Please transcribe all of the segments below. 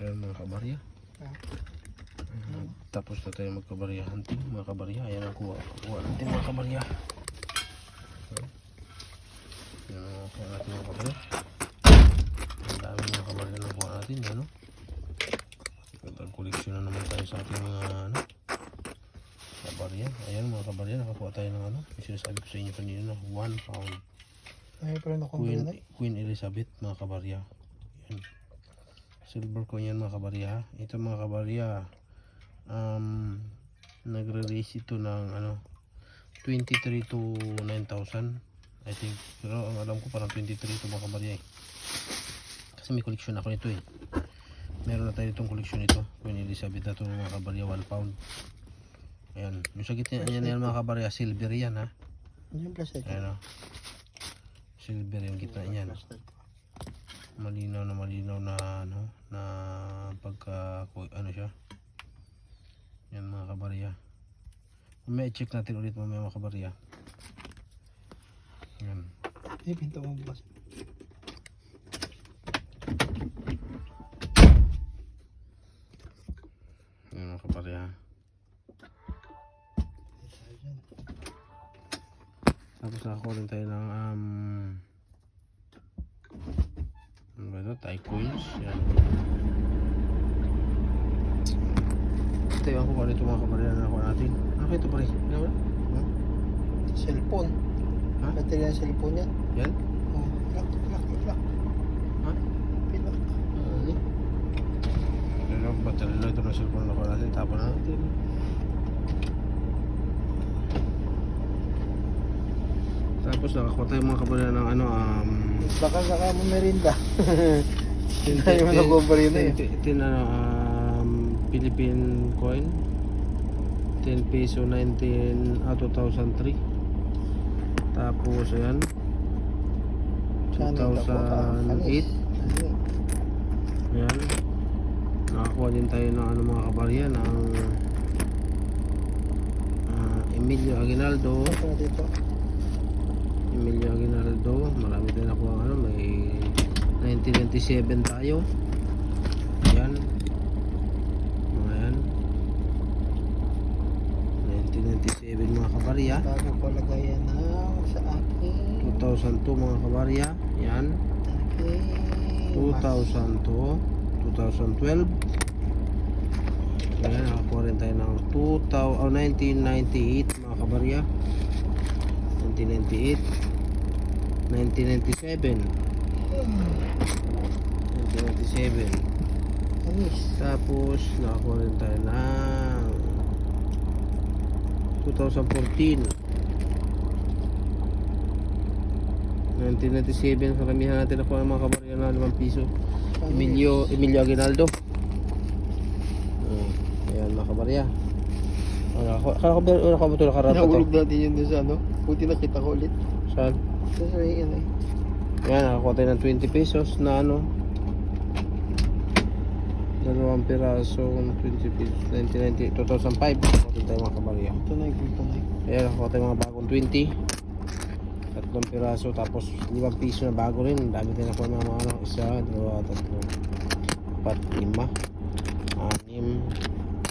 Ayan mga kabarya. Tapos na tayo magkabarya hunting mga kabarya. Ayan ang kuha natin mga kabarya. Ayan ang kuha natin mga kabarya. Ang dami mga kabarya na kuha natin. Ano? Nagkoleksyon na naman tayo sa ating mga kabarya. Ayan mga kabarya, nakakuha tayo ng ano. Yung sinasabi ko sa inyo kanina na 1 pound. Ay, pero Queen Elizabeth mga kabarya. Ayan. Silver coin yan mga kabarya. Ito mga kabarya, nagre-raise ito ng ano 23 to 9,000 I think. Pero ang alam ko parang 23 ito mga kabarya eh. Kasi may koleksyon ako nito eh. Meron na tayo itong koleksyon nito. Queen Elizabeth na ito mga kabarya, 1 pound. Ayan. Yung sa gitna yan mga kabarya, silver yan ha. Yung plastic. Ayan o. Silver yung gitna yan. Malinaw na ano na pagka ano siya. Yan mga kabarya. Mamaya i-check natin ulit mamaya mga kabarya. Yan. Ay, pinto mo bukas. Yan mga kabarya. Tapos nakakuha rin tayo ng ano ba ito? Thai coins. Yan. Ito yung kung ano ito mga kabarya na nakuha natin. Ano ito pare? Ano ba? Cellphone. Ha? Baterya ng cellphone yan. Yan? Oh, lock. Ha? Pilak. Ano battery na ito ng cellphone na nakuha natin. Tapon natin. Tapos nakakuha tayo mga kabarya ng ano Baka saka mo merinda. Tayo mo nag-over yun eh. Philippine coin 10 peso 2003. Tapos ayan 2008. Ayan nakakuha din tayo ng ano mga kabarya ng Emilio Aguinaldo. Emilio Aguinaldo, marami tayo nakuha ano, may 1997 tayo. Ayan. Mga yan. 1997 mga kabarya. Bago ko lagay yan sa akin. 2002 mga kabarya. Yan. Okay. 2002, 2012. Ayan, nakakuha rin tayo ng 1998 mga kabarya. 1998, 1997, 1997. Tapos nakakuha rin tayo ng 2014, 1997. Karamihan natin nakuha ng mga kabarya na 5 piso. Emilio Aguinaldo. Ayan mga kabarya. Kala ko ba ito nakarata to? Nahulog natin yun dun sa ano. Buti nakita ko ulit. Saan? Sa yan eh. Yan, nakakuha tayo ng 20 pesos na ano 2 piraso 20 pesos 1990, 2005 nakakuha tayo mga kabarya. Tunay. Ayan, nakakuha tayo mga bagong 20 3 piraso tapos 5 piso na bago rin. Dami tayo nakuha ng mga ano 1, 2, 3, 4, 5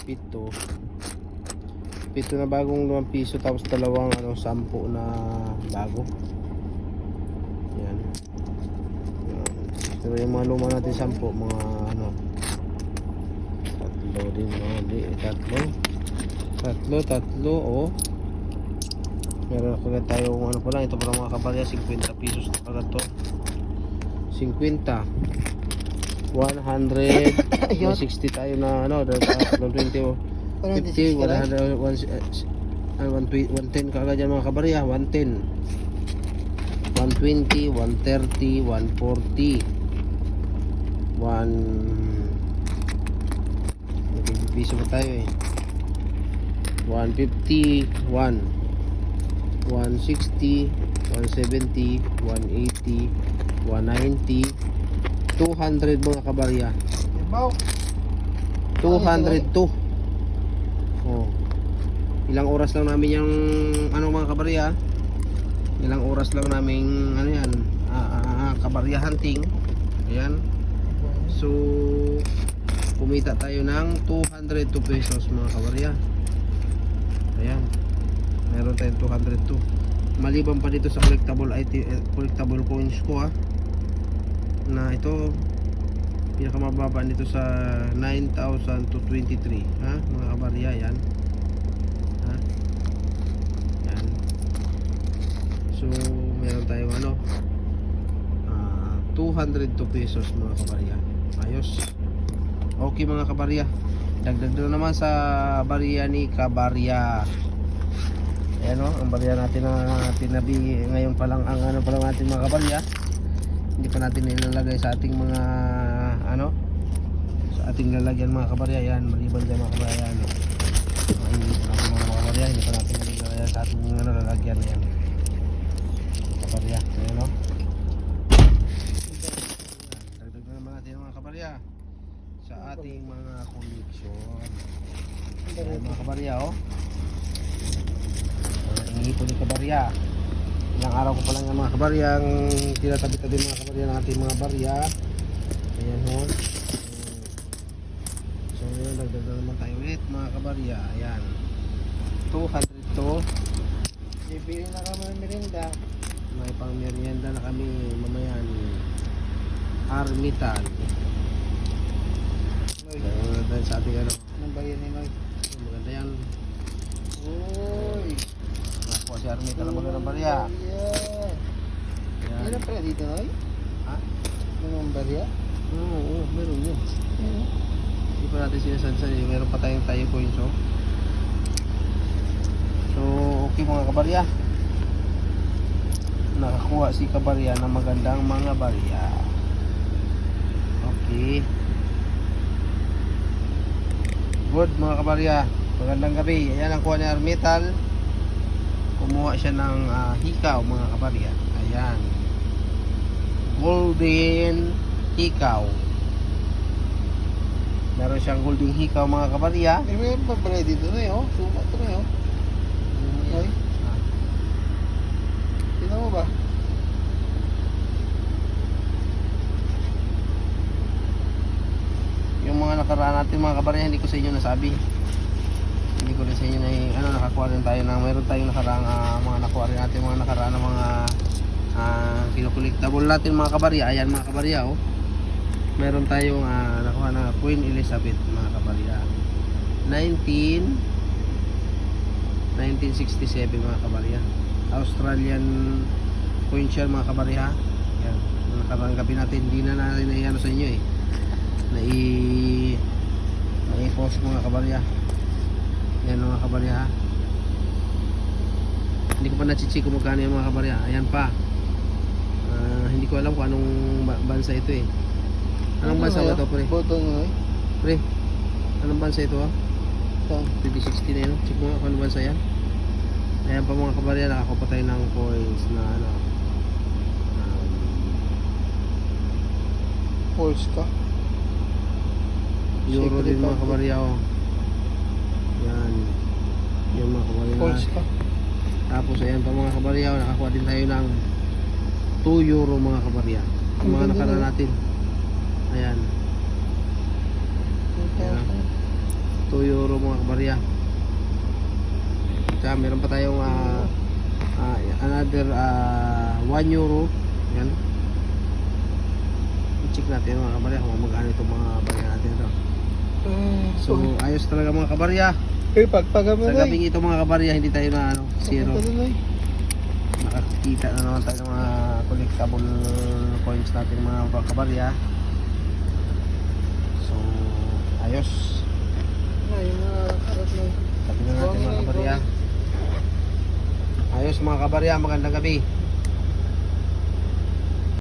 6, 7 pito na bagong 5 piso tapos 2 ano 10 na bago. Yan. Pero yung mga luma natin 10 mga ano 3 din mga 3 oh. Meron ako na tayong ano pa lang ito para mga kabarya 50 pesos na agad to. 50 100 may 60 tayo na ano 20 50, 100, 110 kagad yan mga kabarya. 110 120, 130, 140 1 piso pa tayo eh 150 1 160 170 180 190 200 mga kabarya. 202. Oh. Ilang oras lang namin yung ano mga kabarya. Ilang oras lang namin ano yan, kabarya hunting. Ayan. So kumita tayo ng 202 pesos mga kabarya. Ayan, meron tayong 202. Maliban pa dito sa collectible coins ko na ito pinakamababa nito sa 9,000 to 23 mga kabarya. Yan yan. So meron tayong 202 pesos mga kabarya. Ayos. Okay mga kabarya, dagdag na naman sa barya ni Kabarya. Ayan ang barya natin na tinabi ngayon pa lang ang pa lang natin mga kabarya. Hindi pa natin nilalagay sa ating mga sa ating lalagyan mga kabarya. Yan, maliban dyan mga kabarya. Hindi pa natin mga kabarya, hindi pa natin nilalagay sa ating lalagyan. Yan kabarya. Ayan dagdag na naman natin mga kabarya sa ating mga koleksyon. Ayan mga kabarya iniipon ni Kabarya. Ilang araw ko pa lang yung mga kabarya ang tinatabi-tabi mga kabarya ng ating mga barya. Ayan so yun, dagdag na naman tayo ulit mga kabarya. Ayan, 202. Bibili na kami ng merinda. May pang merienda na kami mamaya ni Armitan. Dahil sa ating Anong bayan ni Noy? maganda yan. Uy! Nakuha si Armitan na magandang barya. Yeah. Ayan. Meron pala dito, Noy? Ha? Anong barya? Oo, meron yun. Hindi pa natin sinasansan yun. Meron pa tayong tayo coins So okay mga kabarya, nakakuha si Kabarya ng magandang mga barya. Okay, good mga kabarya, magandang gabi. Ayan ang kuha ni Armital. Kumuha siya ng hikaw mga kabarya. Ayan, golden hikaw. Meron siyang golden hikaw mga kabarya. Meron pa pala dito, Noy, Sumat to, Noy, Noy? Tingnan mo ba? Yung mga nakaraan natin mga kabarya, hindi ko sa inyo nasabi. Hindi ko rin sa inyo na nakakuha rin tayo ng mayroon tayong nakaraan mga nakuha rin natin mga nakaraan ng mga kinukuliktable natin mga kabarya. Ayan mga kabarya meron tayong nakuha na Queen Elizabeth mga kabarya, 1967 mga kabarya. Australian coin share mga kabarya. Yan, nakarang gabi natin, hindi na natin na sa inyo nai-post mga kabarya. Yan mga kabarya hindi ko pa na-check kung magkano yung mga kabarya. Ayan pa, hindi ko alam kung anong bansa ito Anong bansa ito pre? Botong, Noy? Pre, anong bansa ito Ito. 2016 na yun. Check mo nga kung anong bansa yan. Ayan pa mga kabarya, nakakuha tayo ng coins na Polska. euro din mga kabarya Yan, yung mga kabarya. Polska. Tapos ayan pa mga kabarya, nakakuha din tayo ng 2 euro mga kabarya. Yung mga nakaraan natin. Ayan, 2 euro mga kabarya. Tsaka meron pa tayong another 1 euro. Yan, i-check natin mga kabarya kung magkano itong mga barya natin ito. So ayos talaga mga kabarya. Pagpaga mo, Sa Noy. gabing ito mga kabarya, hindi tayo na zero. Pagpaga, Noy. Nakakita na naman tayo ng mga collectible coins natin mga kabarya. So ayos. Yung mga karat, Noy. Sabi na natin mga kabarya. Ayos mga kabarya, magandang gabi.